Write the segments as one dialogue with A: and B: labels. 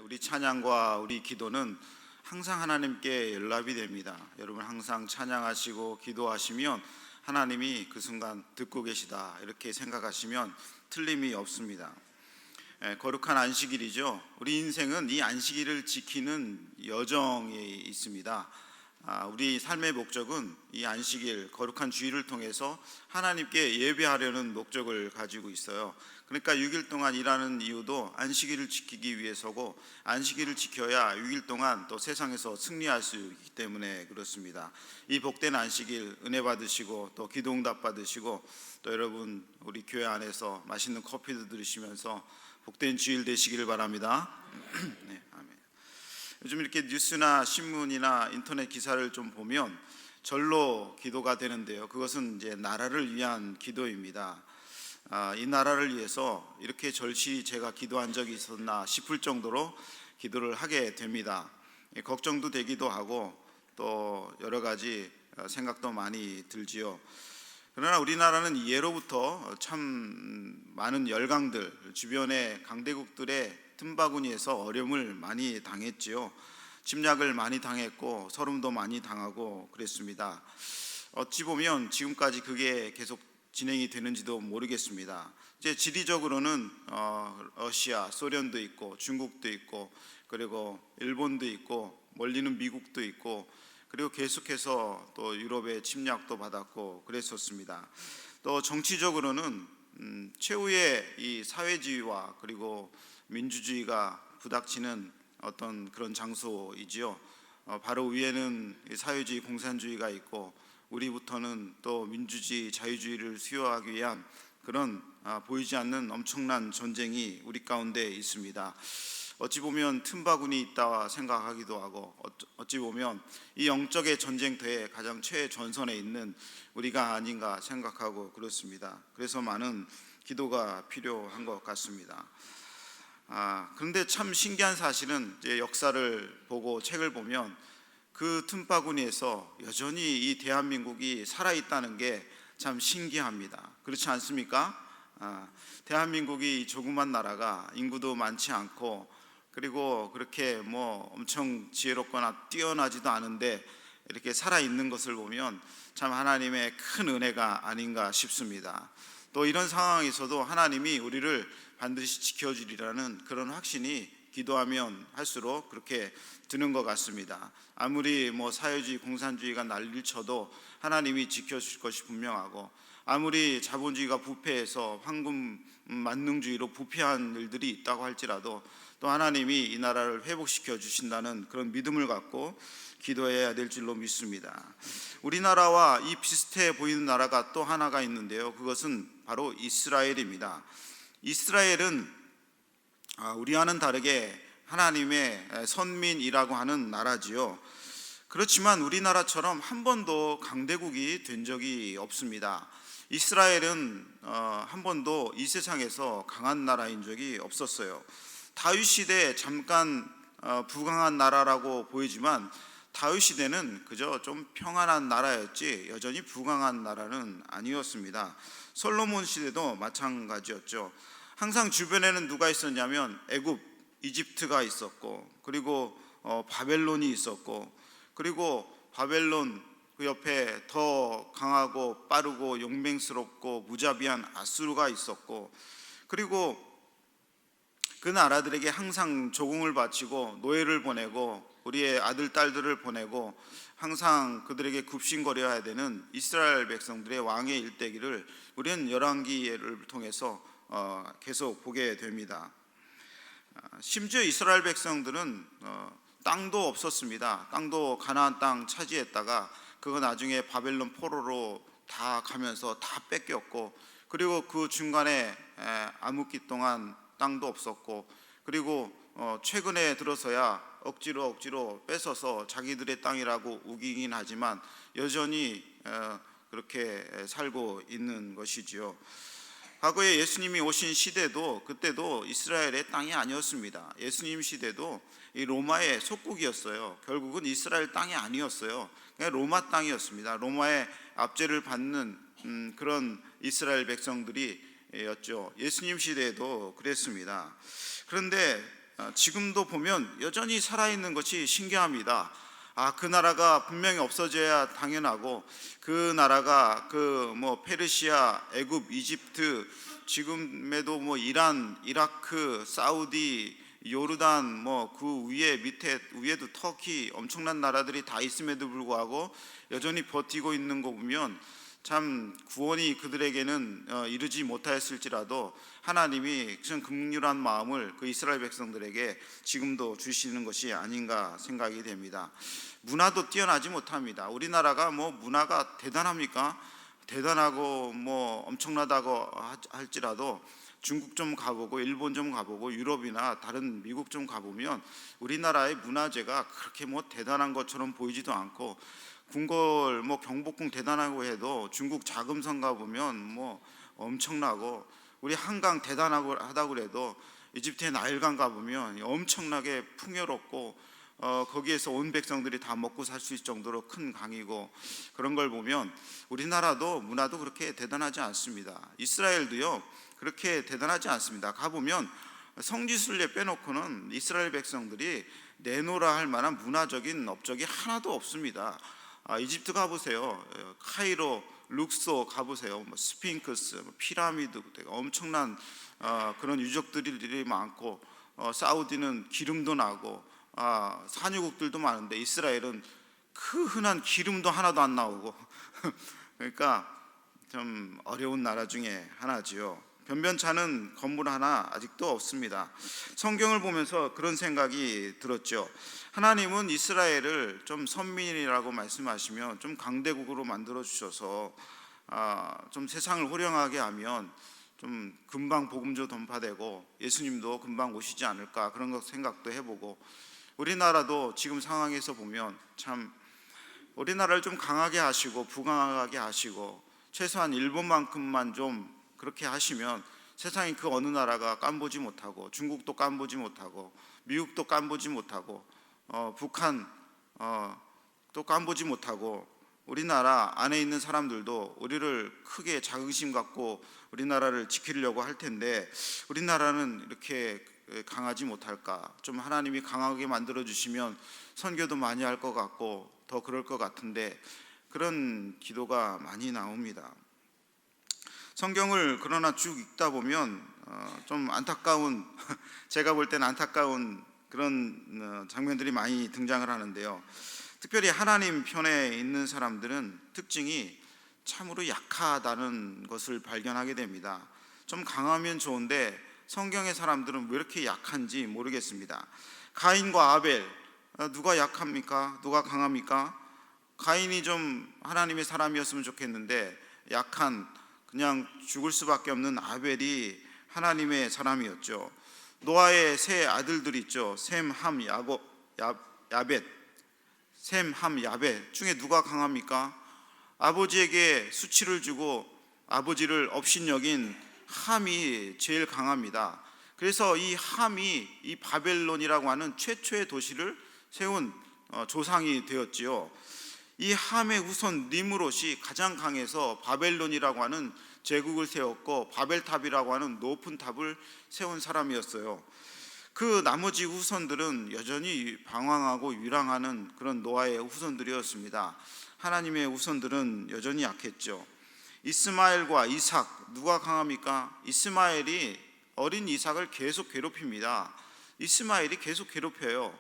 A: 우리 찬양과 우리 기도는 항상 하나님께 연락이 됩니다. 여러분 항상 찬양하시고 기도하시면 하나님이 그 순간 듣고 계시다 이렇게 생각하시면 틀림이 없습니다. 거룩한 안식일이죠. 우리 인생은 이 안식일을 지키는 여정에 있습니다. 우리 삶의 목적은 이 안식일, 거룩한 주일을 통해서 하나님께 예배하려는 목적을 가지고 있어요. 그러니까 6일 동안 일하는 이유도 안식일을 지키기 위해서고, 안식일을 지켜야 6일 동안 또 세상에서 승리할 수 있기 때문에 그렇습니다. 이 복된 안식일 은혜 받으시고 또 기도 응답 받으시고, 또 여러분 우리 교회 안에서 맛있는 커피도 들으시면서 복된 주일 되시기를 바랍니다. 네, 아멘. 요즘 이렇게 뉴스나 신문이나 인터넷 기사를 좀 보면 절로 기도가 되는데요, 그것은 이제 나라를 위한 기도입니다. 이 나라를 위해서 이렇게 절실히 제가 기도한 적이 있었나 싶을 정도로 기도를 하게 됩니다. 걱정도 되기도 하고 또 여러 가지 생각도 많이 들지요. 그러나 우리나라는 예로부터 참 많은 열강들, 주변의 강대국들의 틈바구니에서 어려움을 많이 당했지요. 침략을 많이 당했고 서름도 많이 당하고 그랬습니다. 어찌 보면 지금까지 그게 계속 진행이 되는지도 모르겠습니다. 이제 지리적으로는 러시아, 소련도 있고 중국도 있고 그리고 일본도 있고 멀리는 미국도 있고, 그리고 계속해서 또 유럽의 침략도 받았고 그랬었습니다. 또 정치적으로는 최후의 이 사회주의와 그리고 민주주의가 부닥치는 어떤 그런 장소이지요. 바로 위에는 사회주의, 공산주의가 있고 우리부터는 또 민주주의, 자유주의를 수호하기 위한 그런 보이지 않는 엄청난 전쟁이 우리 가운데 있습니다. 어찌 보면 틈바구니 있다 생각하기도 하고, 어찌 보면 이 영적의 전쟁터에 가장 최전선에 있는 우리가 아닌가 생각하고 그렇습니다. 그래서 많은 기도가 필요한 것 같습니다. 그런데 참 신기한 사실은 이제 역사를 보고 책을 보면 그 틈바구니에서 여전히 이 대한민국이 살아있다는 게 참 신기합니다. 그렇지 않습니까? 대한민국이 이 조그만 나라가 인구도 많지 않고 그리고 그렇게 뭐 엄청 지혜롭거나 뛰어나지도 않은데 이렇게 살아있는 것을 보면 참 하나님의 큰 은혜가 아닌가 싶습니다. 또 이런 상황에서도 하나님이 우리를 반드시 지켜주리라는 그런 확신이 기도하면 할수록 그렇게 드는 것 같습니다. 아무리 뭐 사회주의, 공산주의가 난리를 쳐도 하나님이 지켜주실 것이 분명하고, 아무리 자본주의가 부패해서 황금 만능주의로 부패한 일들이 있다고 할지라도 또 하나님이 이 나라를 회복시켜 주신다는 그런 믿음을 갖고 기도해야 될 줄로 믿습니다. 우리나라와 이 비슷해 보이는 나라가 또 하나가 있는데요, 그것은 바로 이스라엘입니다. 이스라엘은 우리와는 다르게 하나님의 선민이라고 하는 나라지요. 그렇지만 우리나라처럼 한 번도 강대국이 된 적이 없습니다. 이스라엘은 한 번도 이 세상에서 강한 나라인 적이 없었어요. 다윗 시대에 잠깐 부강한 나라라고 보이지만 다윗 시대는 그저 좀 평안한 나라였지 여전히 부강한 나라는 아니었습니다. 솔로몬 시대도 마찬가지였죠. 항상 주변에는 누가 있었냐면 애굽, 이집트가 있었고, 그리고 바벨론이 있었고, 그리고 바벨론 그 옆에 더 강하고 빠르고 용맹스럽고 무자비한 아수르가 있었고, 그리고 그 나라들에게 항상 조공을 바치고 노예를 보내고 우리의 아들, 딸들을 보내고 항상 그들에게 굽신거려야 되는 이스라엘 백성들의 왕의 일대기를 우리는 열왕기를 통해서 계속 보게 됩니다. 심지어 이스라엘 백성들은 땅도 없었습니다. 땅도 가나안 땅 차지했다가 그거 나중에 바벨론 포로로 다 가면서 다 뺏겼고, 그리고 그 중간에 암흑기 동안 땅도 없었고, 그리고 최근에 들어서야 억지로 뺏어서 자기들의 땅이라고 우기긴 하지만 여전히 그렇게 살고 있는 것이지요. 과거에 예수님이 오신 시대도 그때도 이스라엘의 땅이 아니었습니다. 예수님 시대도 이 로마의 속국이었어요. 결국은 이스라엘 땅이 아니었어요. 그냥 로마 땅이었습니다. 로마의 압제를 받는 그런 이스라엘 백성들이었죠. 예수님 시대에도 그랬습니다. 그런데 지금도 보면 여전히 살아있는 것이 신기합니다. 그 나라가 분명히 없어져야 당연하고, 그 나라가 페르시아, 애굽, 이집트, 지금에도 이란, 이라크, 사우디, 요르단, 그 위에 밑에 위에도 터키, 엄청난 나라들이 다 있음에도 불구하고 여전히 버티고 있는 거 보면 참 구원이 그들에게는 이르지 못하였을지라도 하나님이 그 긍휼한 마음을 그 이스라엘 백성들에게 지금도 주시는 것이 아닌가 생각이 됩니다. 문화도 뛰어나지 못합니다. 우리나라가 문화가 대단합니까? 대단하고 엄청나다고 할지라도 중국 좀 가보고 일본 좀 가보고 유럽이나 다른 미국 좀 가보면 우리나라의 문화재가 그렇게 대단한 것처럼 보이지도 않고, 궁궐 경복궁 대단하고 해도 중국 자금성 가보면 엄청나고, 우리 한강 대단하고 하다고 해도 이집트의 나일강 가보면 엄청나게 풍요롭고 거기에서 온 백성들이 다 먹고 살 수 있을 정도로 큰 강이고, 그런 걸 보면 우리나라도 문화도 그렇게 대단하지 않습니다. 이스라엘도요 그렇게 대단하지 않습니다. 가보면 성지순례 빼놓고는 이스라엘 백성들이 내노라 할 만한 문화적인 업적이 하나도 없습니다. 이집트 가보세요. 카이로, 룩소 가보세요. 스핑크스, 피라미드, 엄청난 그런 유적들이 많고, 사우디는 기름도 나고 산유국들도 많은데 이스라엘은 그 흔한 기름도 하나도 안 나오고 그러니까 좀 어려운 나라 중에 하나지요. 변변찮은 건물 하나 아직도 없습니다. 성경을 보면서 그런 생각이 들었죠. 하나님은 이스라엘을 좀 선민이라고 말씀하시면 좀 강대국으로 만들어 주셔서 좀 세상을 호령하게 하면 좀 금방 복음도 전파되고 예수님도 금방 오시지 않을까, 그런 것 생각도 해보고, 우리나라도 지금 상황에서 보면 참 우리나라를 좀 강하게 하시고 부강하게 하시고 최소한 일본만큼만 좀 그렇게 하시면 세상에 그 어느 나라가 깐보지 못하고, 중국도 깐보지 못하고, 미국도 깐보지 못하고, 북한 또 깐보지 못하고, 우리나라 안에 있는 사람들도 우리를 크게 자긍심 갖고 우리나라를 지키려고 할 텐데 우리나라는 이렇게 강하지 못할까? 좀 하나님이 강하게 만들어 주시면 선교도 많이 할 것 같고 더 그럴 것 같은데, 그런 기도가 많이 나옵니다. 성경을 그러나 쭉 읽다 보면 좀 안타까운 제가 볼 때는 안타까운 그런 장면들이 많이 등장을 하는데요. 특별히 하나님 편에 있는 사람들은 특징이 참으로 약하다는 것을 발견하게 됩니다. 좀 강하면 좋은데 성경의 사람들은 왜 이렇게 약한지 모르겠습니다. 가인과 아벨, 누가 약합니까? 누가 강합니까? 가인이 좀 하나님의 사람이었으면 좋겠는데 약한, 그냥 죽을 수밖에 없는 아벨이 하나님의 사람이었죠. 노아의 세 아들들 있죠. 셈, 함, 야벳. 셈, 함, 야벳 중에 누가 강합니까? 아버지에게 수치를 주고 아버지를 업신여긴 함이 제일 강합니다. 그래서 이 함이 이 바벨론이라고 하는 최초의 도시를 세운 조상이 되었지요. 이 함의 후손 니므롯이 가장 강해서 바벨론이라고 하는 제국을 세웠고 바벨탑이라고 하는 높은 탑을 세운 사람이었어요. 그 나머지 후손들은 여전히 방황하고 유랑하는 그런 노아의 후손들이었습니다. 하나님의 후손들은 여전히 약했죠. 이스마엘과 이삭, 누가 강합니까? 이스마엘이 어린 이삭을 계속 괴롭힙니다. 이스마엘이 계속 괴롭혀요.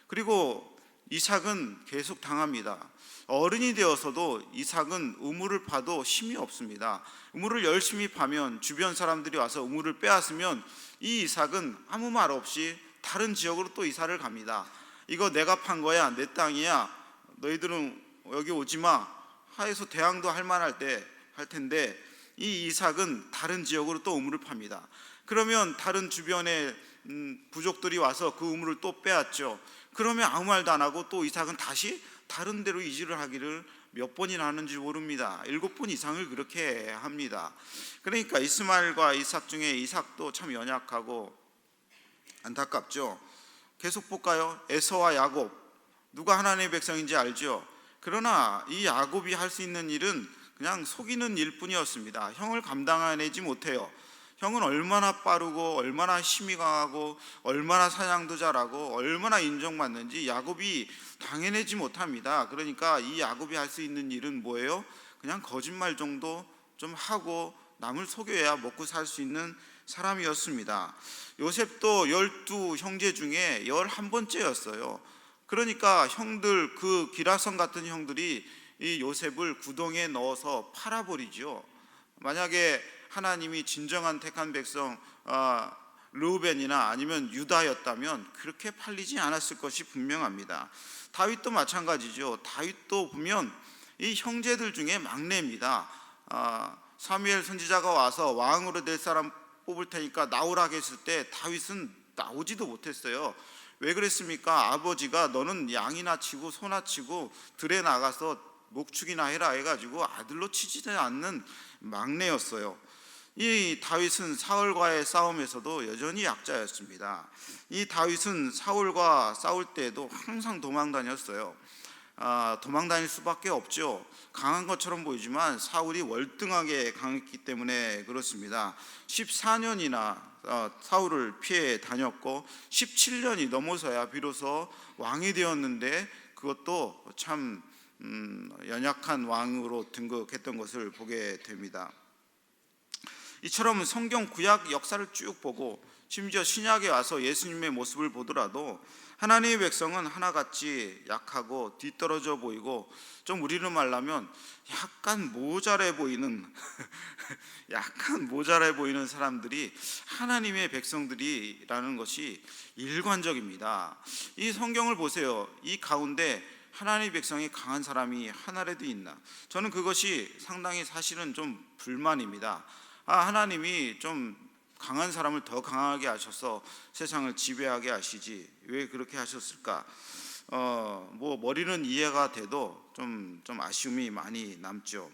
A: 그리고 이삭은 계속 당합니다. 어른이 되어서도 이삭은 우물을 파도 힘이 없습니다. 우물을 열심히 파면 주변 사람들이 와서 우물을 빼앗으면 이 이삭은 아무 말 없이 다른 지역으로 또 이사를 갑니다. 이거 내가 판 거야, 내 땅이야, 너희들은 여기 오지 마 하여서 대항도 할 텐데 이 이삭은 다른 지역으로 또 우물을 팝니다. 그러면 다른 주변의 부족들이 와서 그 우물을 또 빼앗죠. 그러면 아무 말도 안 하고 또 이삭은 다시 다른 데로 이주를 하기를 몇 번이나 하는지 모릅니다. 7번 이상을 그렇게 합니다. 그러니까 이스마엘과 이삭 중에 이삭도 참 연약하고 안타깝죠. 계속 볼까요? 에서와 야곱, 누가 하나님의 백성인지 알죠? 그러나 이 야곱이 할 수 있는 일은 그냥 속이는 일뿐이었습니다. 형을 감당해내지 못해요. 형은 얼마나 빠르고 얼마나 힘이 강하고 얼마나 사냥도 잘하고 얼마나 인정받는지 야곱이 당해내지 못합니다. 그러니까 이 야곱이 할 수 있는 일은 뭐예요? 그냥 거짓말 정도 좀 하고 남을 속여야 먹고 살 수 있는 사람이었습니다. 요셉도 12 형제 중에 11번째였어요. 그러니까 형들, 그 기라성 같은 형들이 이 요셉을 구덩이에 넣어서 팔아버리죠. 만약에 하나님이 진정한 택한 백성 르우벤이나 아니면 유다였다면 그렇게 팔리지 않았을 것이 분명합니다. 다윗도 마찬가지죠. 다윗도 보면 이 형제들 중에 막내입니다. 사무엘 선지자가 와서 왕으로 될 사람 뽑을 테니까 나오라고 했을 때 다윗은 나오지도 못했어요. 왜 그랬습니까? 아버지가 너는 양이나 치고 소나 치고 들에 나가서 목축이나 해라 해가지고 아들로 치지 않는 막내였어요. 이 다윗은 사울과의 싸움에서도 여전히 약자였습니다. 이 다윗은 사울과 싸울 때에도 항상 도망 다녔어요. 도망 다닐 수밖에 없죠. 강한 것처럼 보이지만 사울이 월등하게 강했기 때문에 그렇습니다. 14년이나 사울을 피해 다녔고 17년이 넘어서야 비로소 왕이 되었는데 그것도 참 연약한 왕으로 등극했던 것을 보게 됩니다. 이처럼 성경 구약 역사를 쭉 보고 심지어 신약에 와서 예수님의 모습을 보더라도 하나님의 백성은 하나같이 약하고 뒤떨어져 보이고 좀 우리로 말하면 약간 모자래 보이는 사람들이 하나님의 백성들이라는 것이 일관적입니다. 이 성경을 보세요. 이 가운데 하나님의 백성이 강한 사람이 하나라도 있나? 저는 그것이 상당히 사실은 좀 불만입니다. 하나님이 좀 강한 사람을 더 강하게 하셔서 세상을 지배하게 하시지 왜 그렇게 하셨을까? 머리는 이해가 돼도 좀 아쉬움이 많이 남죠.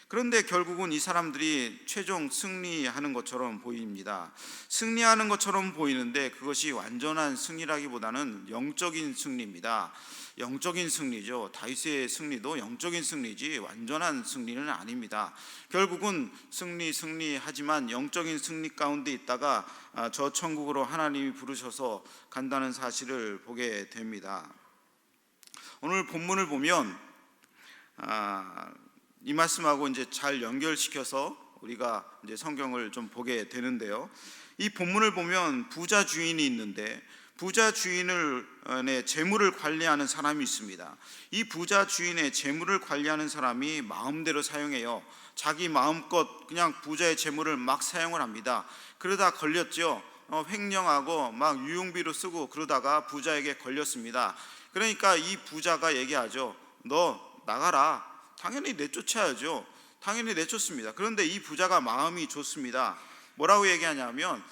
A: 그런데 결국은 이 사람들이 최종 승리하는 것처럼 보입니다. 승리하는 것처럼 보이는데 그것이 완전한 승리라기보다는 영적인 승리입니다. 영적인 승리죠. 다윗의 승리도 영적인 승리지 완전한 승리는 아닙니다. 결국은 승리하지만 영적인 승리 가운데 있다가 저 천국으로 하나님이 부르셔서 간다는 사실을 보게 됩니다. 오늘 본문을 보면 이 말씀하고 이제 잘 연결시켜서 우리가 이제 성경을 좀 보게 되는데요. 이 본문을 보면 부자 주인이 있는데 부자 주인의 재물을 관리하는 사람이 있습니다. 이 부자 주인의 재물을 관리하는 사람이 마음대로 사용해요. 자기 마음껏 그냥 부자의 재물을 막 사용을 합니다. 그러다 걸렸죠. 횡령하고 막 유용비로 쓰고 그러다가 부자에게 걸렸습니다. 그러니까 이 부자가 얘기하죠. 너 나가라. 당연히 내쫓아야죠. 당연히 내쫓습니다. 그런데 이 부자가 마음이 좋습니다. 뭐라고 얘기하냐면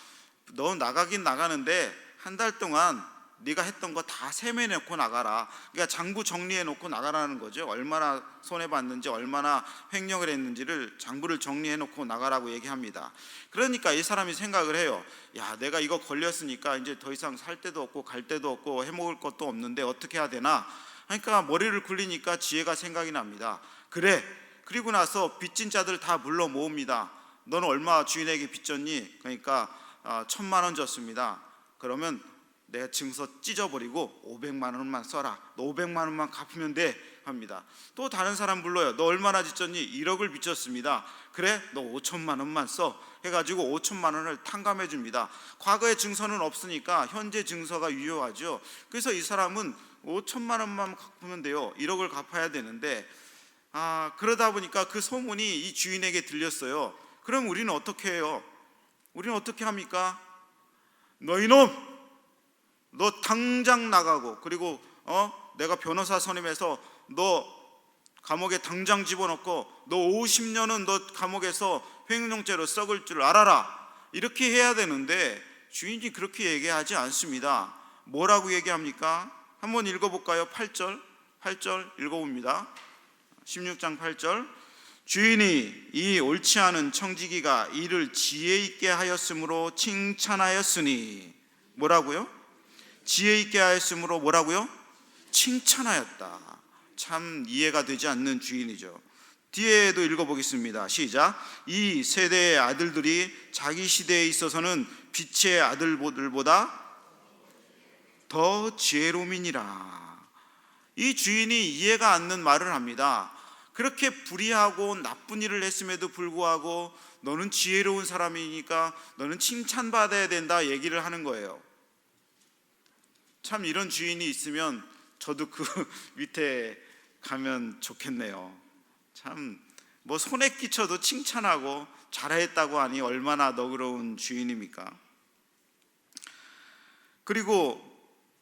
A: 너 나가긴 나가는데 한 달 동안 네가 했던 거 다 세매놓고 나가라. 그러니까 장부 정리해놓고 나가라는 거죠. 얼마나 손해봤는지 얼마나 횡령을 했는지를 장부를 정리해놓고 나가라고 얘기합니다. 그러니까 이 사람이 생각을 해요. 야, 내가 이거 걸렸으니까 이제 더 이상 살 데도 없고 갈 데도 없고 해먹을 것도 없는데 어떻게 해야 되나. 그러니까 머리를 굴리니까 지혜가 생각이 납니다. 그래. 그리고 나서 빚진 자들 다 불러 모읍니다. 너는 얼마 주인에게 빚졌니? 그러니까 1,000만 원 줬습니다. 그러면 내가 증서 찢어버리고 500만 원만 써라. 너 500만 원만 갚으면 돼 합니다. 또 다른 사람 불러요. 너 얼마나 빚졌니? 1억을 빚졌습니다. 그래? 너 5천만 원만 써 해가지고 5천만 원을 탕감해 줍니다. 과거의 증서는 없으니까 현재 증서가 유효하죠. 그래서 이 사람은 5천만 원만 갚으면 돼요. 1억을 갚아야 되는데 그러다 보니까 그 소문이 이 주인에게 들렸어요. 그럼 우리는 어떻게 해요? 우리는 어떻게 합니까? 너 이놈! 너 당장 나가고 그리고 내가 변호사 선임해서 너 감옥에 당장 집어넣고 너 50년은 너 감옥에서 횡령죄로 썩을 줄 알아라. 이렇게 해야 되는데 주인이 그렇게 얘기하지 않습니다. 뭐라고 얘기합니까? 한번 읽어볼까요? 8절 읽어봅니다. 16장 8절 주인이 이 옳지 않은 청지기가 이를 지혜 있게 하였으므로 칭찬하였으니 뭐라고요? 지혜 있게 하였으므로 뭐라고요? 칭찬하였다. 참 이해가 되지 않는 주인이죠. 뒤에도 읽어보겠습니다. 시작. 이 세대의 아들들이 자기 시대에 있어서는 빛의 아들들보다 더 지혜로움이니라. 이 주인이 이해가 않는 말을 합니다. 그렇게 불의하고 나쁜 일을 했음에도 불구하고 너는 지혜로운 사람이니까 너는 칭찬받아야 된다 얘기를 하는 거예요. 참 이런 주인이 있으면 저도 그 밑에 가면 좋겠네요. 참 뭐 손에 끼쳐도 칭찬하고 잘했다고 하니 얼마나 너그러운 주인입니까? 그리고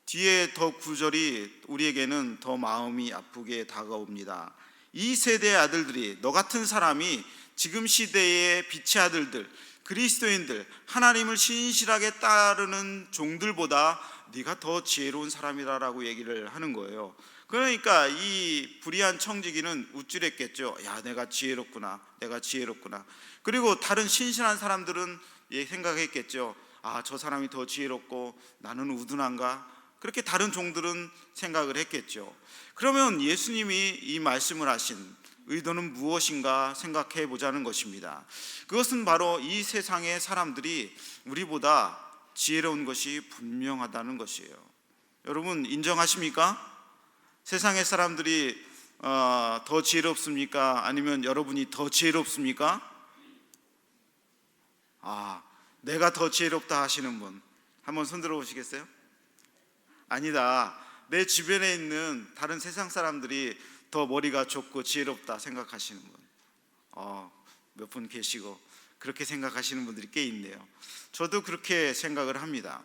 A: 뒤에 더 구절이 우리에게는 더 마음이 아프게 다가옵니다. 이 세대의 아들들이, 너 같은 사람이 지금 시대의 빛의 아들들, 그리스도인들, 하나님을 신실하게 따르는 종들보다 네가 더 지혜로운 사람이라고 얘기를 하는 거예요. 그러니까 이 불의한 청지기는 우쭐했겠죠. 야, 내가 지혜롭구나, 내가 지혜롭구나. 그리고 다른 신실한 사람들은 생각했겠죠. 아, 저 사람이 더 지혜롭고 나는 우둔한가? 그렇게 다른 종들은 생각을 했겠죠. 그러면 예수님이 이 말씀을 하신 의도는 무엇인가 생각해 보자는 것입니다. 그것은 바로 이 세상의 사람들이 우리보다 지혜로운 것이 분명하다는 것이에요. 여러분 인정하십니까? 세상의 사람들이 더 지혜롭습니까? 아니면 여러분이 더 지혜롭습니까? 내가 더 지혜롭다 하시는 분 한번 손 들어 보시겠어요? 아니다, 내 주변에 있는 다른 세상 사람들이 더 머리가 좁고 지혜롭다 생각하시는 분 몇 분 계시고 그렇게 생각하시는 분들이 꽤 있네요. 저도 그렇게 생각을 합니다.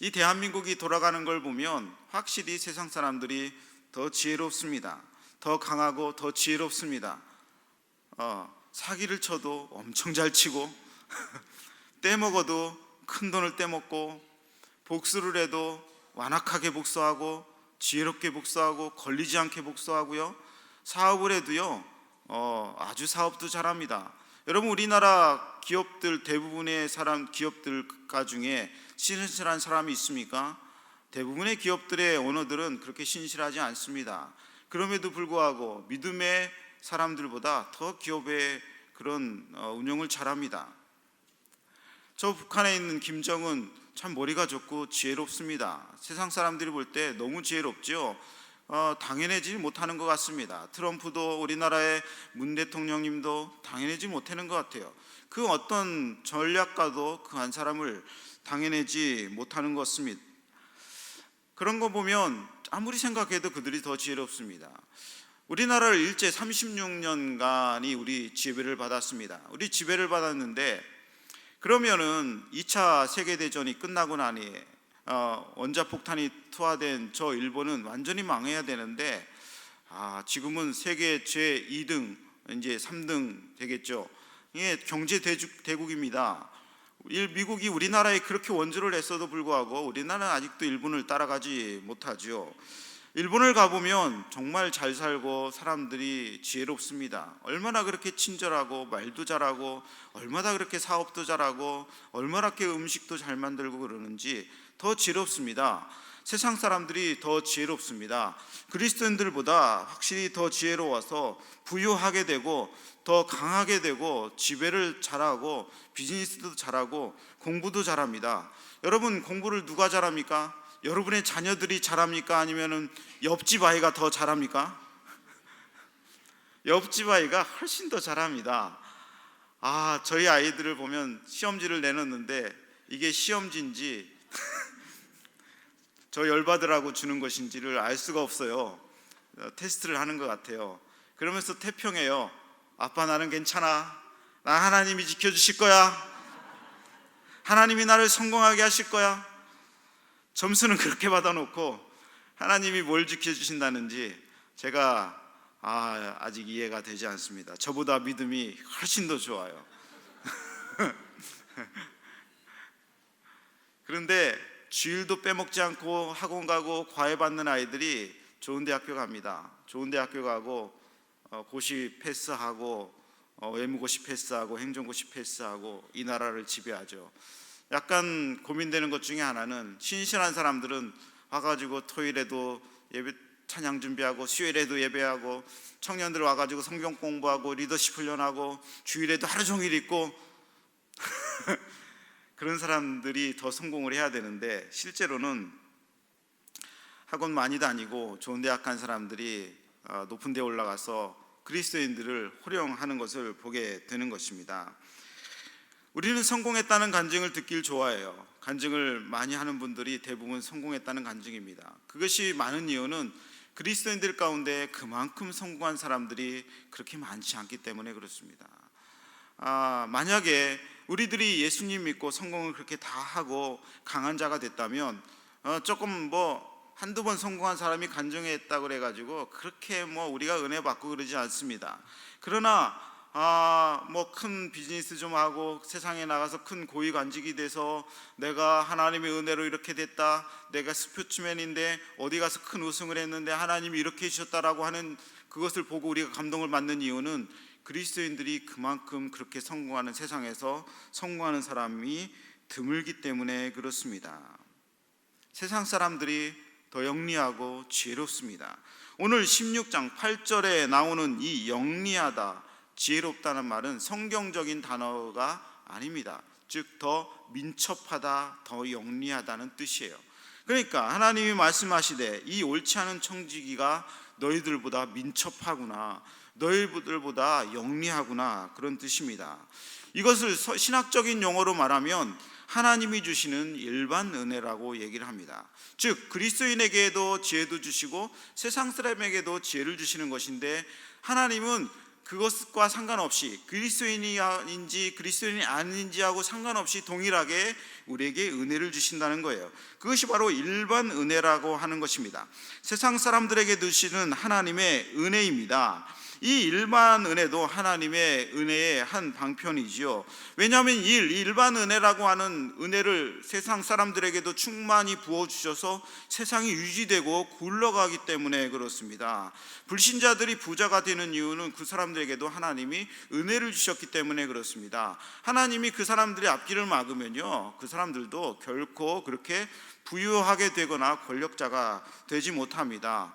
A: 이 대한민국이 돌아가는 걸 보면 확실히 세상 사람들이 더 지혜롭습니다. 더 강하고 더 지혜롭습니다. 사기를 쳐도 엄청 잘 치고 떼먹어도 큰 돈을 떼먹고 복수를 해도 완악하게 복수하고 지혜롭게 복수하고 걸리지 않게 복수하고요. 사업을 해도요 아주 사업도 잘합니다. 여러분 우리나라 기업들 대부분의 기업들 가중에 신실한 사람이 있습니까? 대부분의 기업들의 오너들은 그렇게 신실하지 않습니다. 그럼에도 불구하고 믿음의 사람들보다 더 기업의 그런 운영을 잘합니다. 저 북한에 있는 김정은 참 머리가 좋고 지혜롭습니다. 세상 사람들이 볼 때 너무 지혜롭죠. 당연하지 못하는 것 같습니다. 트럼프도 우리나라의 문 대통령님도 당연하지 못하는 것 같아요. 그 어떤 전략가도 그 한 사람을 당연하지 못하는 것 같습니다. 그런 거 보면 아무리 생각해도 그들이 더 지혜롭습니다. 우리나라를 일제 36년간이 우리 지배를 받았습니다. 우리 지배를 받았는데 그러면은 2차 세계대전이 끝나고 나니 원자폭탄이 투하된 저 일본은 완전히 망해야 되는데 지금은 세계 제2등 이제 3등 되겠죠. 이게 경제 대국입니다. 미국이 우리나라에 그렇게 원조를 했어도 불구하고 우리나라는 아직도 일본을 따라가지 못하죠. 일본을 가보면 정말 잘 살고 사람들이 지혜롭습니다. 얼마나 그렇게 친절하고 말도 잘하고 얼마나 그렇게 사업도 잘하고 얼마나 그렇게 음식도 잘 만들고 그러는지 더 지혜롭습니다. 세상 사람들이 더 지혜롭습니다. 그리스도인들보다 확실히 더 지혜로워서 부유하게 되고 더 강하게 되고 지배를 잘하고 비즈니스도 잘하고 공부도 잘합니다. 여러분 공부를 누가 잘합니까? 여러분의 자녀들이 잘합니까? 아니면 옆집 아이가 더 잘합니까? 옆집 아이가 훨씬 더 잘합니다. 저희 아이들을 보면 시험지를 내놓는데 이게 시험지인지 저 열받으라고 주는 것인지를 알 수가 없어요. 테스트를 하는 것 같아요. 그러면서 태평해요. 아빠 나는 괜찮아. 나 하나님이 지켜주실 거야. 하나님이 나를 성공하게 하실 거야. 점수는 그렇게 받아놓고 하나님이 뭘 지켜주신다는지 제가 아직 이해가 되지 않습니다. 저보다 믿음이 훨씬 더 좋아요. 그런데 주일도 빼먹지 않고 학원 가고 과외 받는 아이들이 좋은 대학교 갑니다. 좋은 대학교 가고 고시 패스하고 외무고시 패스하고 행정고시 패스하고 이 나라를 지배하죠. 약간 고민되는 것 중에 하나는 신실한 사람들은 와가지고 토요일에도 예배 찬양 준비하고 수요일에도 예배하고 청년들 와가지고 성경 공부하고 리더십 훈련하고 주일에도 하루 종일 있고 그런 사람들이 더 성공을 해야 되는데, 실제로는 학원 많이 다니고 좋은 대학 간 사람들이 높은 데 올라가서 그리스도인들을 호령하는 것을 보게 되는 것입니다. 우리는 성공했다는 간증을 듣길 좋아해요. 간증을 많이 하는 분들이 대부분 성공했다는 간증입니다. 그것이 많은 이유는 그리스도인들 가운데 그만큼 성공한 사람들이 그렇게 많지 않기 때문에 그렇습니다. 만약에 우리들이 예수님 믿고 성공을 그렇게 다 하고 강한 자가 됐다면 조금 한두 번 성공한 사람이 간증했다 그래가지고 그렇게 우리가 은혜 받고 그러지 않습니다. 그러나 큰 비즈니스 좀 하고 세상에 나가서 큰 고위관직이 돼서 내가 하나님의 은혜로 이렇게 됐다, 내가 스포츠맨인데 어디 가서 큰 우승을 했는데 하나님이 이렇게 해주셨다라고 하는 그것을 보고 우리가 감동을 받는 이유는 그리스도인들이 그만큼 그렇게 성공하는, 세상에서 성공하는 사람이 드물기 때문에 그렇습니다. 세상 사람들이 더 영리하고 지혜롭습니다. 오늘 16장 8절에 나오는 이 영리하다, 지혜롭다는 말은 성경적인 단어가 아닙니다. 즉 더 민첩하다, 더 영리하다는 뜻이에요. 그러니까 하나님이 말씀하시되 이 옳지 않은 청지기가 너희들보다 민첩하구나, 너희들보다 영리하구나, 그런 뜻입니다. 이것을 신학적인 용어로 말하면 하나님이 주시는 일반 은혜라고 얘기를 합니다. 즉 그리스도인에게도 지혜도 주시고 세상 사람에게도 지혜를 주시는 것인데, 하나님은 그것과 상관없이 그리스도인인지 그리스도인이 아닌지 하고 상관없이 동일하게 우리에게 은혜를 주신다는 거예요. 그것이 바로 일반 은혜라고 하는 것입니다. 세상 사람들에게 주시는 하나님의 은혜입니다. 이 일반 은혜도 하나님의 은혜의 한 방편이지요. 왜냐하면 이 일반 은혜라고 하는 은혜를 세상 사람들에게도 충만히 부어주셔서 세상이 유지되고 굴러가기 때문에 그렇습니다. 불신자들이 부자가 되는 이유는 그 사람들에게도 하나님이 은혜를 주셨기 때문에 그렇습니다. 하나님이 그 사람들의 앞길을 막으면요, 그 사람들도 결코 그렇게 부유하게 되거나 권력자가 되지 못합니다.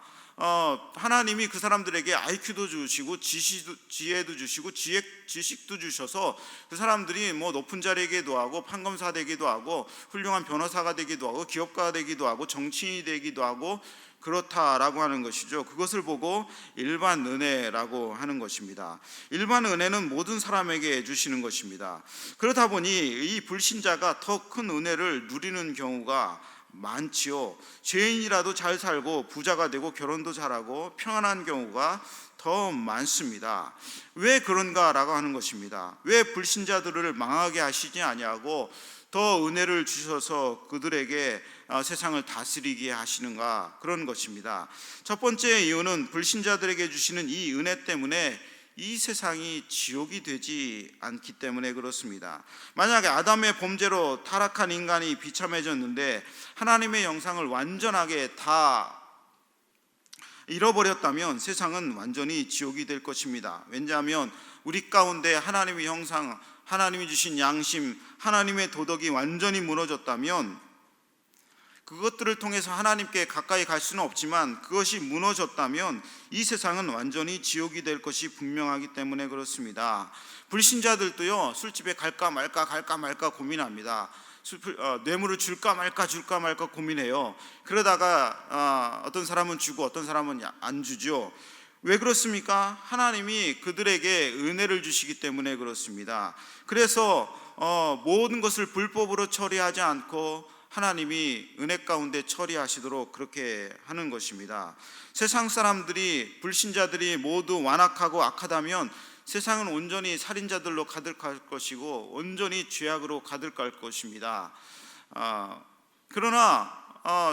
A: 하나님이 그 사람들에게 IQ도 주시고 지혜도 주시고 지식도 주셔서 그 사람들이 높은 자리이기도 하고 판검사 되기도 하고 훌륭한 변호사가 되기도 하고 기업가가 되기도 하고 정치인이 되기도 하고 그렇다라고 하는 것이죠. 그것을 보고 일반 은혜라고 하는 것입니다. 일반 은혜는 모든 사람에게 주시는 것입니다. 그러다 보니 이 불신자가 더 큰 은혜를 누리는 경우가 많지요. 죄인이라도 잘 살고 부자가 되고 결혼도 잘하고 평안한 경우가 더 많습니다. 왜 그런가라고 하는 것입니다. 왜 불신자들을 망하게 하시지 아니하고 더 은혜를 주셔서 그들에게 세상을 다스리게 하시는가, 그런 것입니다. 첫 번째 이유는 불신자들에게 주시는 이 은혜 때문에 이 세상이 지옥이 되지 않기 때문에 그렇습니다. 만약에 아담의 범죄로 타락한 인간이 비참해졌는데 하나님의 영상을 완전하게 다 잃어버렸다면 세상은 완전히 지옥이 될 것입니다. 왜냐하면 우리 가운데 하나님의 형상, 하나님이 주신 양심, 하나님의 도덕이 완전히 무너졌다면, 그것들을 통해서 하나님께 가까이 갈 수는 없지만 그것이 무너졌다면 이 세상은 완전히 지옥이 될 것이 분명하기 때문에 그렇습니다. 불신자들도요, 술집에 갈까 말까 고민합니다. 뇌물을 줄까 말까 고민해요. 그러다가 어떤 사람은 주고 어떤 사람은 안 주죠. 왜 그렇습니까? 하나님이 그들에게 은혜를 주시기 때문에 그렇습니다. 그래서 모든 것을 불법으로 처리하지 않고 하나님이 은혜 가운데 처리하시도록 그렇게 하는 것입니다. 세상 사람들이, 불신자들이 모두 완악하고 악하다면 세상은 온전히 살인자들로 가득할 것이고 온전히 죄악으로 가득할 것입니다. 그러나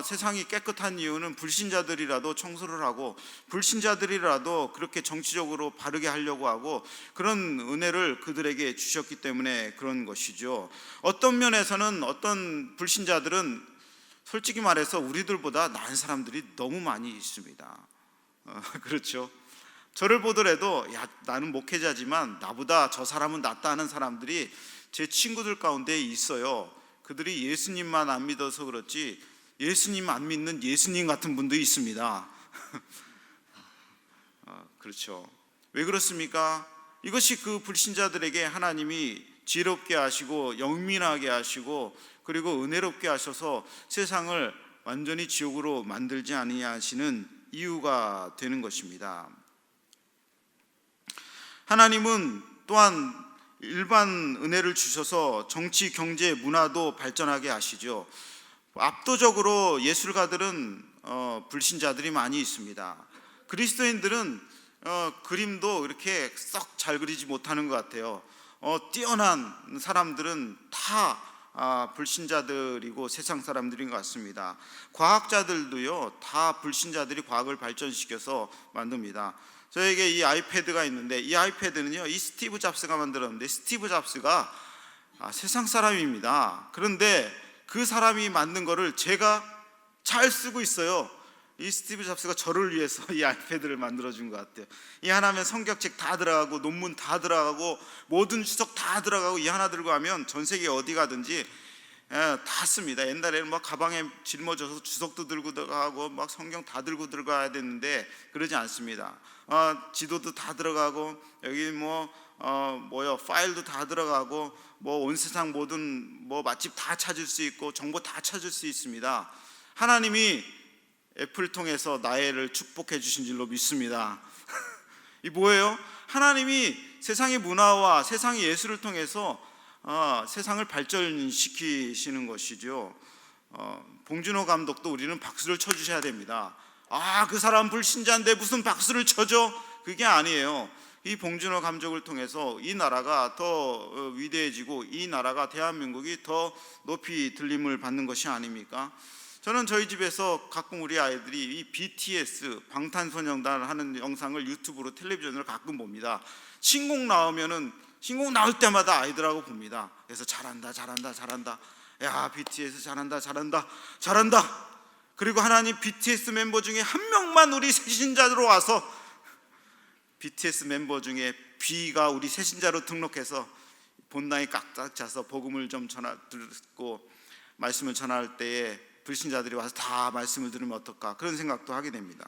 A: 세상이 깨끗한 이유는 불신자들이라도 청소를 하고 불신자들이라도 그렇게 정치적으로 바르게 하려고 하고 그런 은혜를 그들에게 주셨기 때문에 그런 것이죠. 어떤 면에서는 어떤 불신자들은 솔직히 말해서 우리들보다 나은 사람들이 너무 많이 있습니다. 그렇죠. 저를 보더라도 나는 목회자지만 나보다 저 사람은 낫다 하는 사람들이 제 친구들 가운데 있어요. 그들이 예수님만 안 믿어서 그렇지 예수님 안 믿는 예수님 같은 분도 있습니다. 그렇죠. 왜 그렇습니까? 이것이 그 불신자들에게 하나님이 지혜롭게 하시고 영민하게 하시고 그리고 은혜롭게 하셔서 세상을 완전히 지옥으로 만들지 아니하시는 이유가 되는 것입니다. 하나님은 또한 일반 은혜를 주셔서 정치, 경제, 문화도 발전하게 하시죠. 압도적으로 예술가들은 불신자들이 많이 있습니다. 그리스도인들은 그림도 이렇게 썩 잘 그리지 못하는 것 같아요. 뛰어난 사람들은 다 불신자들이고 세상 사람들인 것 같습니다. 과학자들도요, 다 불신자들이 과학을 발전시켜서 만듭니다. 저에게 이 아이패드가 있는데 이 아이패드는요, 이 스티브 잡스가 만들었는데 스티브 잡스가 세상 사람입니다. 그런데 그 사람이 만든 거를 제가 잘 쓰고 있어요. 이 스티브 잡스가 저를 위해서 이 아이패드를 만들어준 것 같아요. 이 하나면 성경책 다 들어가고 논문 다 들어가고 모든 주석 다 들어가고 이 하나 들고 하면 전 세계 어디 가든지 다 씁니다. 옛날에는 막 가방에 짊어져서 주석도 들고 들어가고 막 성경 다 들고 들어가야 됐는데 그러지 않습니다. 지도도 다 들어가고 여기 파일도 다 들어가고 온 세상 모든 맛집 다 찾을 수 있고 정보 다 찾을 수 있습니다. 하나님이 애플 통해서 나를 축복해 주신 줄로 믿습니다. 이 뭐예요? 하나님이 세상의 문화와 세상의 예술을 통해서 세상을 발전시키시는 것이죠. 봉준호 감독도 우리는 박수를 쳐주셔야 됩니다. 그 사람 불신자인데 무슨 박수를 쳐줘? 그게 아니에요. 이 봉준호 감독을 통해서 이 나라가 더 위대해지고 이 나라가 대한민국이 더 높이 들림을 받는 것이 아닙니까? 저는 저희 집에서 가끔 우리 아이들이 이 BTS 방탄소년단 하는 영상을 유튜브로 텔레비전으로 가끔 봅니다. 신곡 나올 때마다 아이들하고 봅니다. 그래서 잘한다 야 BTS 잘한다 그리고 하나님 BTS 멤버 중에 한 명만 우리 새신자로 와서 BTS 멤버 중에 B가 우리 새신자로 등록해서 본당에 깍딱 차서 복음을 좀 듣고 말씀을 전할 때에 불신자들이 와서 다 말씀을 들으면 어떨까, 그런 생각도 하게 됩니다.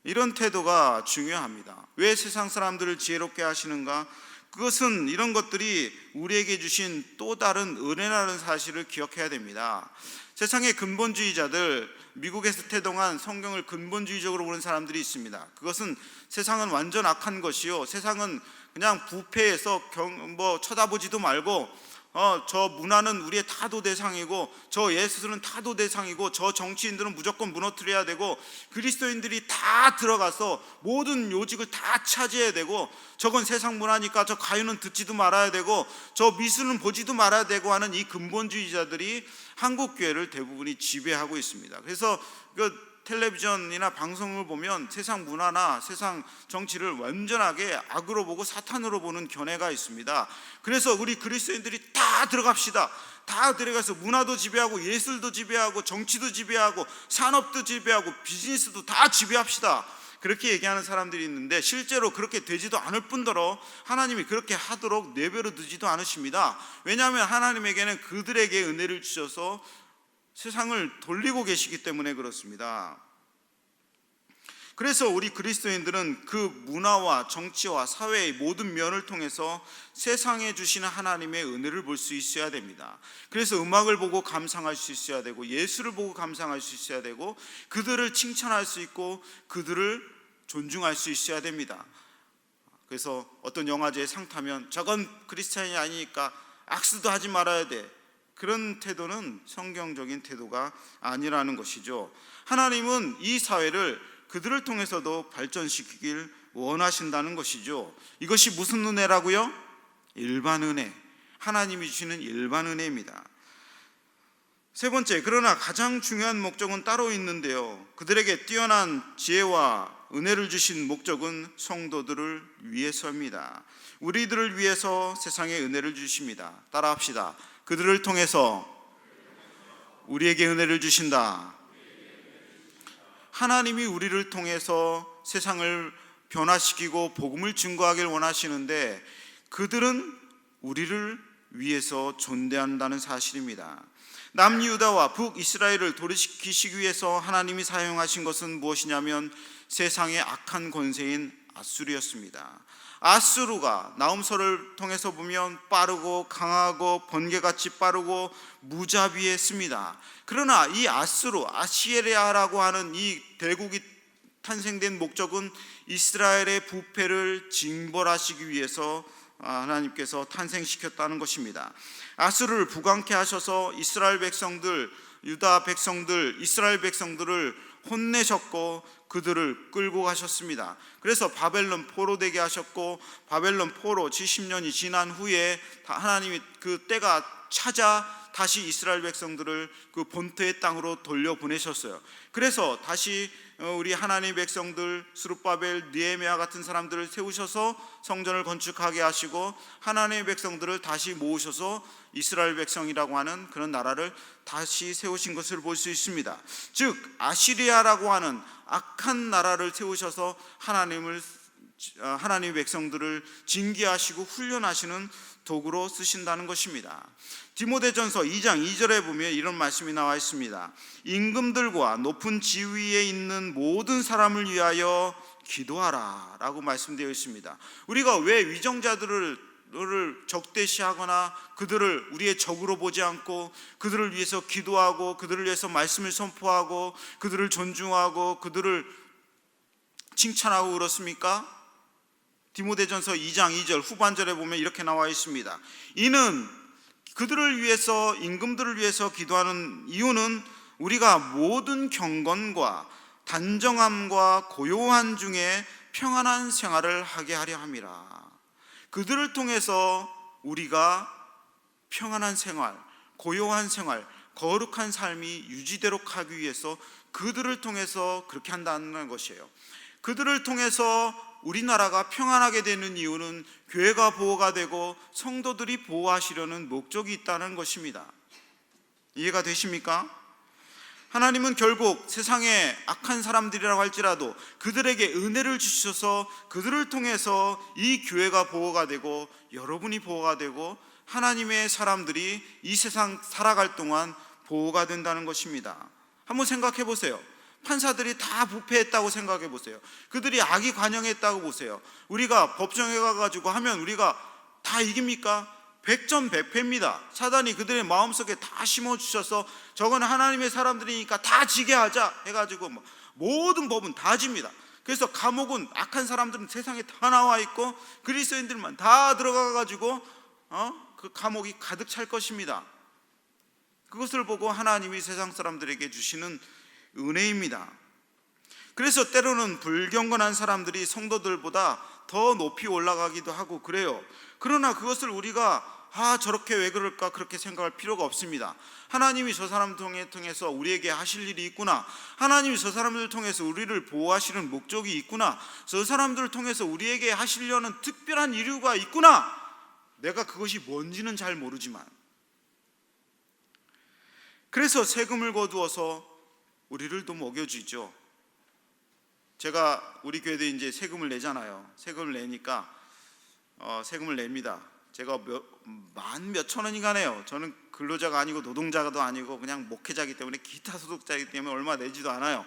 A: 이런 태도가 중요합니다. 왜 세상 사람들을 지혜롭게 하시는가? 그것은 이런 것들이 우리에게 주신 또 다른 은혜라는 사실을 기억해야 됩니다. 세상의 근본주의자들, 미국에서 태동한 성경을 근본주의적으로 보는 사람들이 있습니다. 그것은 세상은 완전 악한 것이요, 세상은 그냥 부패해서 쳐다보지도 말고 저 문화는 우리의 타도 대상이고 저 예술은 타도 대상이고 저 정치인들은 무조건 무너뜨려야 되고 그리스도인들이 다 들어가서 모든 요직을 다 차지해야 되고 저건 세상 문화니까 저 가요는 듣지도 말아야 되고 저 미술은 보지도 말아야 되고 하는 이 근본주의자들이 한국 교회를 대부분이 지배하고 있습니다. 그래서 텔레비전이나 방송을 보면 세상 문화나 세상 정치를 완전하게 악으로 보고 사탄으로 보는 견해가 있습니다. 그래서 우리 그리스도인들이 다 들어갑시다. 다 들어가서 문화도 지배하고 예술도 지배하고 정치도 지배하고 산업도 지배하고 비즈니스도 다 지배합시다. 그렇게 얘기하는 사람들이 있는데 실제로 그렇게 되지도 않을 뿐더러 하나님이 그렇게 하도록 내버려 두지도 않으십니다. 왜냐하면 하나님에게는 그들에게 은혜를 주셔서 세상을 돌리고 계시기 때문에 그렇습니다. 그래서 우리 그리스도인들은 그 문화와 정치와 사회의 모든 면을 통해서 세상에 주시는 하나님의 은혜를 볼 수 있어야 됩니다. 그래서 음악을 보고 감상할 수 있어야 되고 예술을 보고 감상할 수 있어야 되고 그들을 칭찬할 수 있고 그들을 존중할 수 있어야 됩니다. 그래서 어떤 영화제에 상 타면 저건 크리스찬이 아니니까 악수도 하지 말아야 돼, 그런 태도는 성경적인 태도가 아니라는 것이죠. 하나님은 이 사회를 그들을 통해서도 발전시키길 원하신다는 것이죠. 이것이 무슨 은혜라고요? 일반 은혜, 하나님이 주시는 일반 은혜입니다. 세 번째, 그러나 가장 중요한 목적은 따로 있는데요, 그들에게 뛰어난 지혜와 은혜를 주신 목적은 성도들을 위해서입니다. 우리들을 위해서 세상에 은혜를 주십니다. 따라합시다. 그들을 통해서 우리에게 은혜를 주신다. 하나님이 우리를 통해서 세상을 변화시키고 복음을 증거하길 원하시는데 그들은 우리를 위해서 존재한다는 사실입니다. 남유다와 북이스라엘을 도래시키시기 위해서 하나님이 사용하신 것은 무엇이냐면 세상의 악한 권세인 아수르였습니다. 아수르가 나훔서를 통해서 보면 빠르고 강하고 번개같이 빠르고 무자비했습니다. 그러나 이 아시리아라고 하는 이 대국이 탄생된 목적은 이스라엘의 부패를 징벌하시기 위해서 하나님께서 탄생시켰다는 것입니다. 아수르를 부강케 하셔서 이스라엘 백성들, 유다 백성들, 이스라엘 백성들을 혼내셨고 그들을 끌고 가셨습니다. 그래서 바벨론 포로 되게 하셨고, 바벨론 포로 70년이 지난 후에 하나님이 그 때가 찾아 다시 이스라엘 백성들을 그 본토의 땅으로 돌려보내셨어요. 그래서 다시 우리 하나님의 백성들 스룹바벨, 느헤미야 같은 사람들을 세우셔서 성전을 건축하게 하시고 하나님의 백성들을 다시 모으셔서 이스라엘 백성이라고 하는 그런 나라를 다시 세우신 것을 볼 수 있습니다. 즉 아시리아라고 하는 악한 나라를 세우셔서 하나님의 백성들을 징계하시고 훈련하시는 도구로 쓰신다는 것입니다. 디모데전서 2장 2절에 보면 이런 말씀이 나와 있습니다. 임금들과 높은 지위에 있는 모든 사람을 위하여 기도하라 라고 말씀되어 있습니다. 우리가 왜 위정자들을 적대시하거나 그들을 우리의 적으로 보지 않고 그들을 위해서 기도하고 그들을 위해서 말씀을 선포하고 그들을 존중하고 그들을 칭찬하고 그렇습니까? 디모데전서 2장 2절 후반절에 보면 이렇게 나와 있습니다. 이는 그들을 위해서, 임금들을 위해서 기도하는 이유는 우리가 모든 경건과 단정함과 고요한 중에 평안한 생활을 하게 하려 함이라. 그들을 통해서 우리가 평안한 생활, 고요한 생활, 거룩한 삶이 유지되도록 하기 위해서 그들을 통해서 그렇게 한다는 것이에요. 그들을 통해서 우리나라가 평안하게 되는 이유는 교회가 보호가 되고 성도들이 보호하시려는 목적이 있다는 것입니다. 이해가 되십니까? 하나님은 결국 세상에 악한 사람들이라고 할지라도 그들에게 은혜를 주셔서 그들을 통해서 이 교회가 보호가 되고 여러분이 보호가 되고 하나님의 사람들이 이 세상 살아갈 동안 보호가 된다는 것입니다. 한번 생각해 보세요. 판사들이 다 부패했다고 생각해 보세요. 그들이 악이 관영했다고 보세요. 우리가 법정에 가가지고 하면 우리가 다 이깁니까? 100점 100패입니다. 사단이 그들의 마음속에 다 심어주셔서 저건 하나님의 사람들이니까 다 지게 하자 해가지고 모든 법은 다 집니다. 그래서 감옥은 악한 사람들은 세상에 다 나와 있고 그리스도인들만 다 들어가가지고 그 감옥이 가득 찰 것입니다. 그것을 보고 하나님이 세상 사람들에게 주시는 은혜입니다. 그래서 때로는 불경건한 사람들이 성도들보다 더 높이 올라가기도 하고 그래요. 그러나 그것을 우리가 저렇게 왜 그럴까 그렇게 생각할 필요가 없습니다. 하나님이 저 사람을 통해서 우리에게 하실 일이 있구나, 하나님이 저 사람들을 통해서 우리를 보호하시는 목적이 있구나, 저 사람들을 통해서 우리에게 하시려는 특별한 이유가 있구나. 내가 그것이 뭔지는 잘 모르지만 그래서 세금을 거두어서 우리를 또 먹여주죠. 제가 우리 교회도 이제 세금을 내잖아요. 세금을 내니까 세금을 냅니다. 제가 몇천 원인가 내요. 저는 근로자가 아니고 노동자도 아니고 그냥 목회자이기 때문에 기타 소득자이기 때문에 얼마 내지도 않아요.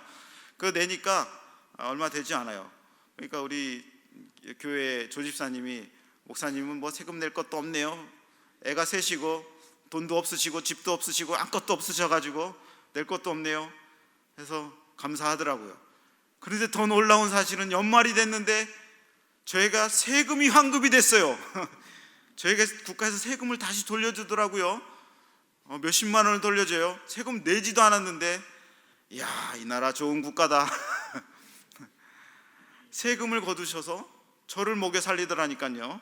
A: 그거 내니까 얼마 되지 않아요. 그러니까 우리 교회 조집사님이 목사님은 뭐 세금 낼 것도 없네요. 애가 셋이고 돈도 없으시고 집도 없으시고 아무것도 없으셔가지고 낼 것도 없네요. 해서 감사하더라고요. 그런데 더 놀라운 사실은 연말이 됐는데 저희가 세금이 환급이 됐어요. 저희가 국가에서 세금을 다시 돌려주더라고요. 몇십만 원을 돌려줘요. 세금 내지도 않았는데 이야, 이 나라 좋은 국가다. 세금을 거두셔서 저를 먹여 살리더라니까요.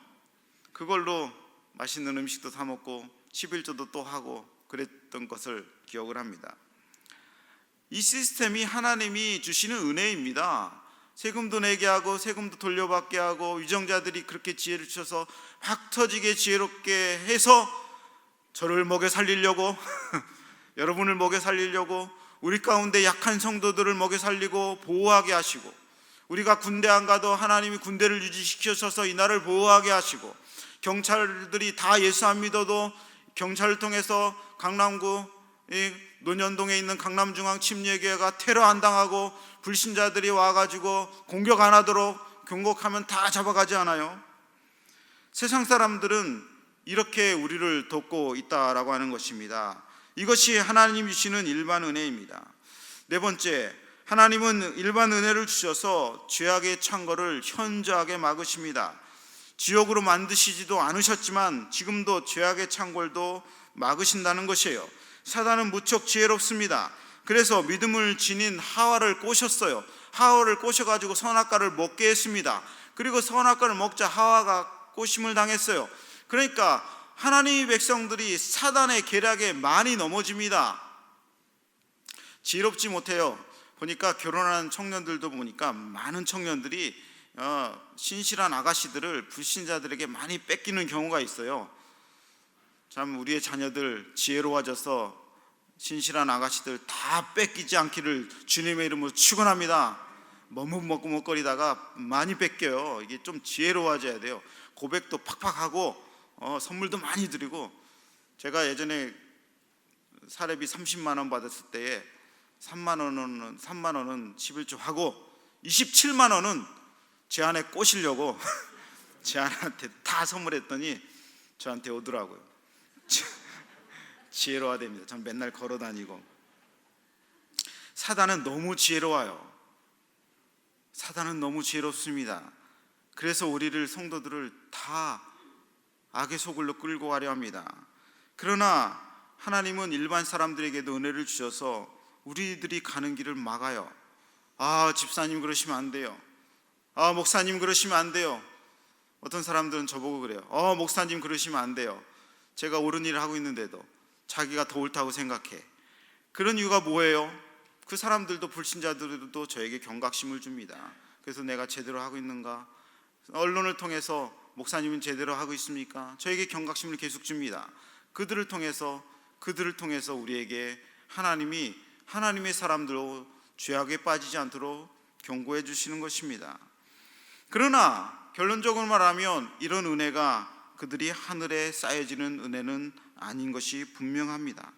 A: 그걸로 맛있는 음식도 사 먹고 11조도 또 하고 그랬던 것을 기억을 합니다. 이 시스템이 하나님이 주시는 은혜입니다. 세금도 내게 하고 세금도 돌려받게 하고 위정자들이 그렇게 지혜를 주셔서 확 터지게 지혜롭게 해서 저를 먹여 살리려고 여러분을 먹여 살리려고 우리 가운데 약한 성도들을 먹여 살리고 보호하게 하시고, 우리가 군대 안 가도 하나님이 군대를 유지시키셔서 이 나라를 보호하게 하시고, 경찰들이 다 예수 안 믿어도 경찰을 통해서 강남구 논현동에 있는 강남중앙 침례교회가 테러 안 당하고 불신자들이 와가지고 공격 안 하도록 경고하면 다 잡아가지 않아요? 세상 사람들은 이렇게 우리를 돕고 있다라고 하는 것입니다. 이것이 하나님이 주시는 일반 은혜입니다. 네 번째, 하나님은 일반 은혜를 주셔서 죄악의 창고를 현저하게 막으십니다. 지옥으로 만드시지도 않으셨지만 지금도 죄악의 창고도 막으신다는 것이에요. 사단은 무척 지혜롭습니다. 그래서 믿음을 지닌 하와를 꼬셨어요. 하와를 꼬셔가지고 선악과를 먹게 했습니다. 그리고 선악과를 먹자 하와가 꼬심을 당했어요. 그러니까 하나님의 백성들이 사단의 계략에 많이 넘어집니다. 지혜롭지 못해요. 보니까 결혼한 청년들도 보니까 많은 청년들이 신실한 아가씨들을 불신자들에게 많이 뺏기는 경우가 있어요. 참 우리의 자녀들 지혜로워져서 신실한 아가씨들 다 뺏기지 않기를 주님의 이름으로 축원합니다. 머뭇머뭇거리다가 많이 뺏겨요. 이게 좀 지혜로워져야 돼요. 고백도 팍팍하고 선물도 많이 드리고, 제가 예전에 사례비 30만 원 받았을 때에 3만 원은 11조 하고 27만 원은 제 아내 꼬시려고 제 아내한테 다 선물했더니 저한테 오더라고요. 지혜로워야 됩니다. 전 맨날 걸어 다니고. 사단은 너무 지혜로워요. 사단은 너무 지혜롭습니다. 그래서 우리를 성도들을 다 악의 소굴로 끌고 가려 합니다. 그러나 하나님은 일반 사람들에게도 은혜를 주셔서 우리들이 가는 길을 막아요. 집사님 그러시면 안 돼요. 목사님 그러시면 안 돼요. 어떤 사람들은 저보고 그래요. 목사님 그러시면 안 돼요. 제가 옳은 일을 하고 있는데도 자기가 더 옳다고 생각해. 그런 이유가 뭐예요? 그 사람들도, 불신자들도 저에게 경각심을 줍니다. 그래서 내가 제대로 하고 있는가? 언론을 통해서 목사님은 제대로 하고 있습니까? 저에게 경각심을 계속 줍니다. 그들을 통해서 우리에게 하나님이 하나님의 사람들로 죄악에 빠지지 않도록 경고해 주시는 것입니다. 그러나 결론적으로 말하면 이런 은혜가 그들이 하늘에 쌓여지는 은혜는 아닌 것이 분명합니다.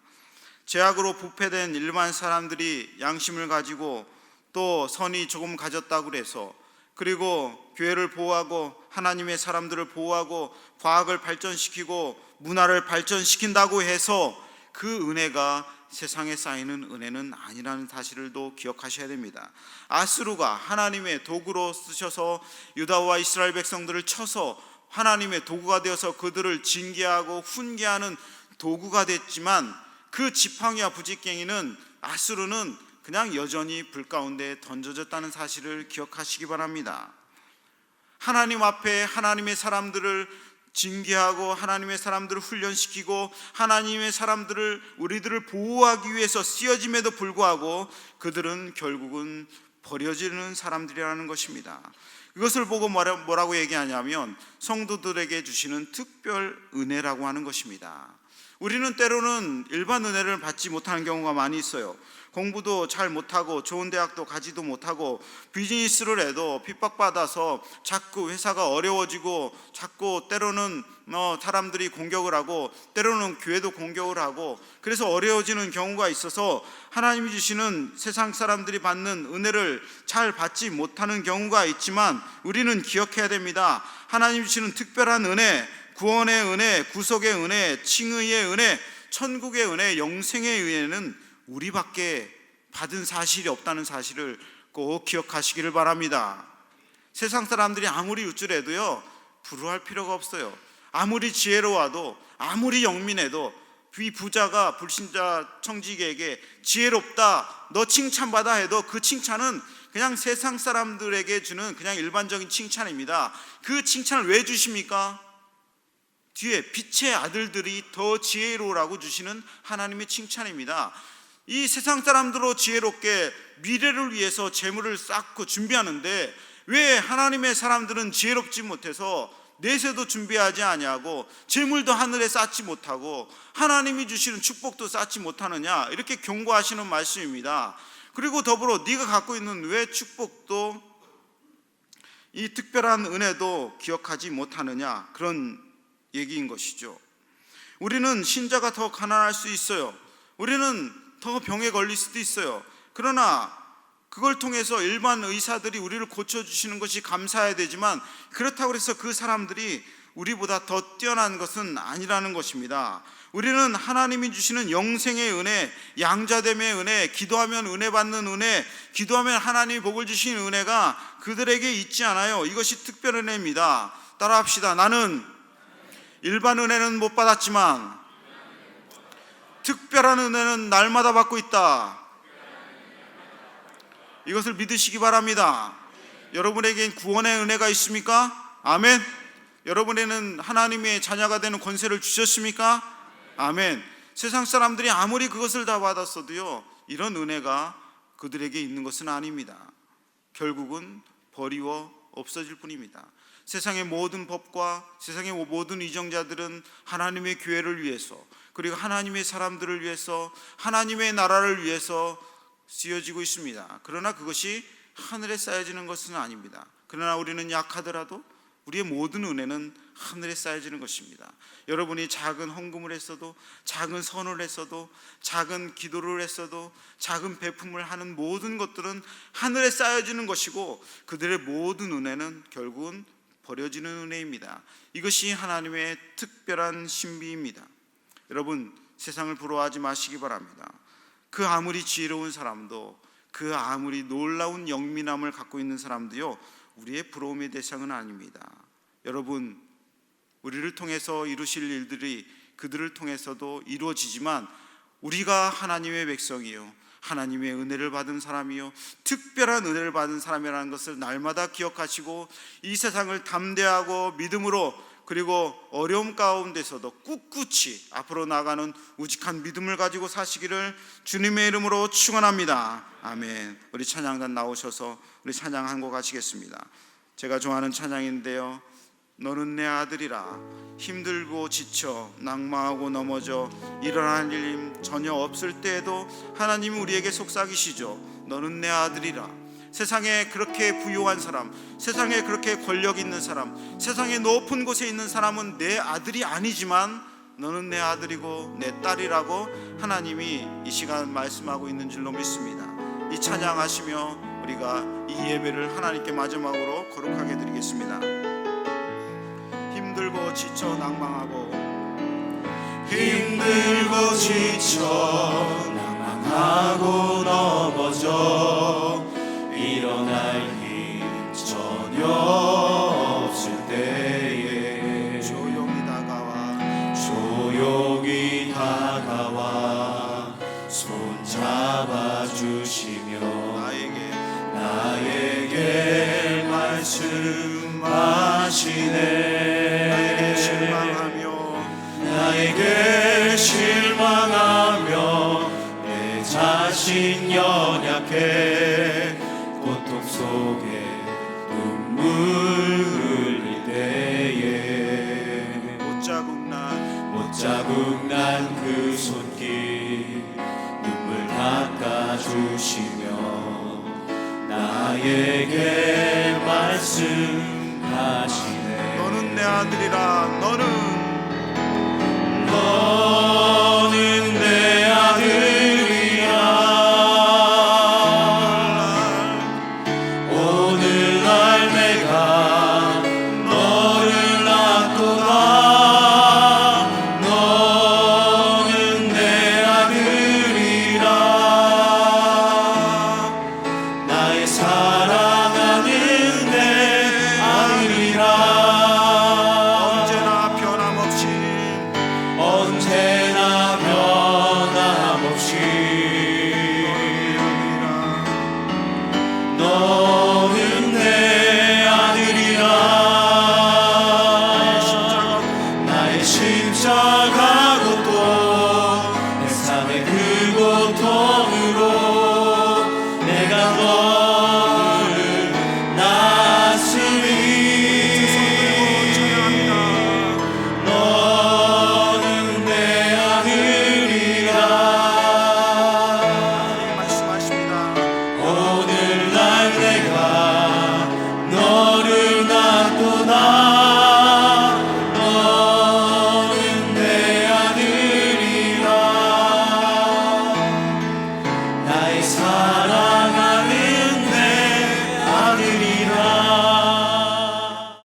A: 죄악으로 부패된 일반 사람들이 양심을 가지고 또 선이 조금 가졌다고 해서, 그리고 교회를 보호하고 하나님의 사람들을 보호하고 과학을 발전시키고 문화를 발전시킨다고 해서 그 은혜가 세상에 쌓이는 은혜는 아니라는 사실을 또 기억하셔야 됩니다. 아수르가 하나님의 도구로 쓰셔서 유다와 이스라엘 백성들을 쳐서 하나님의 도구가 되어서 그들을 징계하고 훈계하는 도구가 됐지만, 그 지팡이와 부지깽이는, 아수르는 그냥 여전히 불 가운데 던져졌다는 사실을 기억하시기 바랍니다. 하나님 앞에 하나님의 사람들을 징계하고 하나님의 사람들을 훈련시키고 하나님의 사람들을, 우리들을 보호하기 위해서 쓰여짐에도 불구하고 그들은 결국은 버려지는 사람들이라는 것입니다. 이것을 보고 뭐라고 얘기하냐면 성도들에게 주시는 특별 은혜라고 하는 것입니다. 우리는 때로는 일반 은혜를 받지 못하는 경우가 많이 있어요. 공부도 잘 못하고 좋은 대학도 가지도 못하고 비즈니스를 해도 핍박받아서 자꾸 회사가 어려워지고, 자꾸 때로는 사람들이 공격을 하고 때로는 교회도 공격을 하고, 그래서 어려워지는 경우가 있어서 하나님이 주시는 세상 사람들이 받는 은혜를 잘 받지 못하는 경우가 있지만, 우리는 기억해야 됩니다. 하나님이 주시는 특별한 은혜, 구원의 은혜, 구속의 은혜, 칭의의 은혜, 천국의 은혜, 영생의 은혜는 우리밖에 받은 사실이 없다는 사실을 꼭 기억하시기를 바랍니다. 세상 사람들이 아무리 우쭐해도요, 부러워할 필요가 없어요. 아무리 지혜로워도, 아무리 영민해도 이 부자가 불신자 청지기에게 지혜롭다, 너 칭찬받아 해도 그 칭찬은 그냥 세상 사람들에게 주는 그냥 일반적인 칭찬입니다. 그 칭찬을 왜 주십니까? 뒤에 빛의 아들들이 더 지혜로우라고 주시는 하나님의 칭찬입니다. 이 세상 사람들로 지혜롭게 미래를 위해서 재물을 쌓고 준비하는데, 왜 하나님의 사람들은 지혜롭지 못해서 내세도 준비하지 아니하고 재물도 하늘에 쌓지 못하고 하나님이 주시는 축복도 쌓지 못하느냐, 이렇게 경고하시는 말씀입니다. 그리고 더불어 네가 갖고 있는 왜 축복도, 이 특별한 은혜도 기억하지 못하느냐, 그런 얘기인 것이죠. 우리는 신자가 더 가난할 수 있어요. 우리는 더 병에 걸릴 수도 있어요. 그러나 그걸 통해서 일반 의사들이 우리를 고쳐주시는 것이 감사해야 되지만, 그렇다고 해서 그 사람들이 우리보다 더 뛰어난 것은 아니라는 것입니다. 우리는 하나님이 주시는 영생의 은혜, 양자됨의 은혜, 기도하면 은혜 받는 은혜, 기도하면 하나님이 복을 주시는 은혜가 그들에게 있지 않아요. 이것이 특별한 은혜입니다. 따라합시다. 나는 일반 은혜는 못 받았지만 특별한 은혜는 날마다 받고 있다. 이것을 믿으시기 바랍니다. 여러분에겐 구원의 은혜가 있습니까? 아멘. 여러분에게는 하나님의 자녀가 되는 권세를 주셨습니까? 아멘. 세상 사람들이 아무리 그것을 다 받았어도요, 이런 은혜가 그들에게 있는 것은 아닙니다. 결국은 버리워 없어질 뿐입니다. 세상의 모든 법과 세상의 모든 이정자들은 하나님의 교회를 위해서, 그리고 하나님의 사람들을 위해서, 하나님의 나라를 위해서 쓰여지고 있습니다. 그러나 그것이 하늘에 쌓여지는 것은 아닙니다. 그러나 우리는 약하더라도 우리의 모든 은혜는 하늘에 쌓여지는 것입니다. 여러분이 작은 헌금을 했어도, 작은 선을 했어도, 작은 기도를 했어도, 작은 베품을 하는 모든 것들은 하늘에 쌓여지는 것이고, 그들의 모든 은혜는 결국은 버려지는 은혜입니다. 이것이 하나님의 특별한 신비입니다. 여러분, 세상을 부러워하지 마시기 바랍니다. 그 아무리 지혜로운 사람도, 그 아무리 놀라운 영민함을 갖고 있는 사람도요, 우리의 부러움의 대상은 아닙니다. 여러분, 우리를 통해서 이루실 일들이 그들을 통해서도 이루어지지만, 우리가 하나님의 백성이요, 하나님의 은혜를 받은 사람이요, 특별한 은혜를 받은 사람이라는 것을 날마다 기억하시고, 이 세상을 담대하고 믿음으로, 그리고 어려움 가운데서도 꿋꿋이 앞으로 나가는 우직한 믿음을 가지고 사시기를 주님의 이름으로 축원합니다. 아멘. 우리 찬양단 나오셔서 우리 찬양 한 곡 하시겠습니다. 제가 좋아하는 찬양인데요, 너는 내 아들이라. 힘들고 지쳐 낭망하고 넘어져 일어나는 일 전혀 없을 때에도 하나님이 우리에게 속삭이시죠. 너는 내 아들이라. 세상에 그렇게 부유한 사람, 세상에 그렇게 권력 있는 사람, 세상에 높은 곳에 있는 사람은 내 아들이 아니지만 너는 내 아들이고 내 딸이라고 하나님이 이 시간 말씀하고 있는 줄로 믿습니다. 이 찬양하시며 우리가 이 예배를 하나님께 마지막으로 거룩하게 드리겠습니다. 힘들고 지쳐 낭망하고,
B: 힘들고 지쳐 낭망하고 넘어져 일어날 힘 전혀 없을 때에
A: 조용히
B: 다가와 손 잡아주시며 나에게 말씀하시네. 나에게 실망하며 내 자신 연약해 고통 속에 눈물 흘릴 때에 못 자국 난 그 손길 눈물 닦아주시며 나에게 말씀하시네.
A: 너는 내 아들이라. 너는